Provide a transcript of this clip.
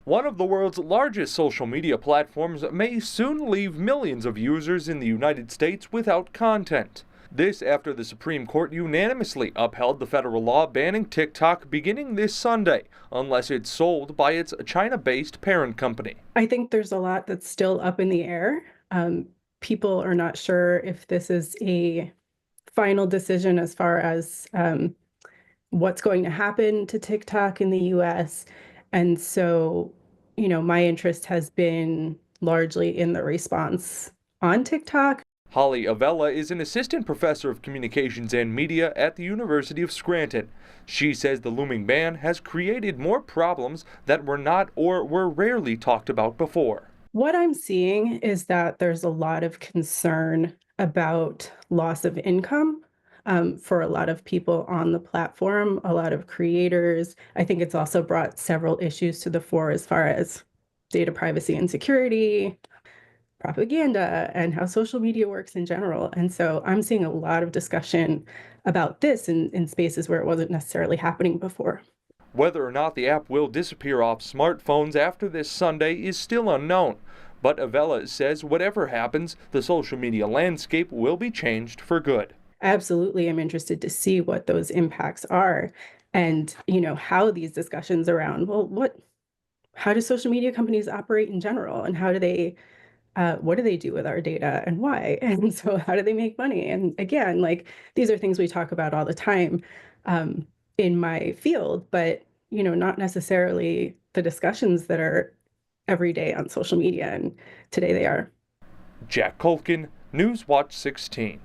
One of the world's largest social media platforms may soon leave millions of users in the United States without content. This after the Supreme Court unanimously upheld the federal law banning TikTok beginning this Sunday, unless it's sold by its China-based parent company. I think there's a lot that's still up in the air. People are not sure if this is a final decision as far as what's going to happen to TikTok in the US. And so, my interest has been largely in the response on TikTok. Holly Avella is an assistant professor of communications and media at the University of Scranton. She says the looming ban has created more problems that were not or were rarely talked about before. What I'm seeing is that there's a lot of concern about loss of income for a lot of people on the platform, a lot of creators. I think it's also brought several issues to the fore as far as data privacy and security, propaganda, and how social media works in general. And so I'm seeing a lot of discussion about this in spaces where it wasn't necessarily happening before. Whether or not the app will disappear off smartphones after this Sunday is still unknown. But Avella says whatever happens, the social media landscape will be changed for good. Absolutely, I'm interested to see what those impacts are and, how these discussions around, well, how do social media companies operate in general and what do they do with our data and why? And so how do they make money? And again, like these are things we talk about all the time in my field, but not necessarily the discussions that are every day on social media. And today they are. Jack Colkin, News Watch 16.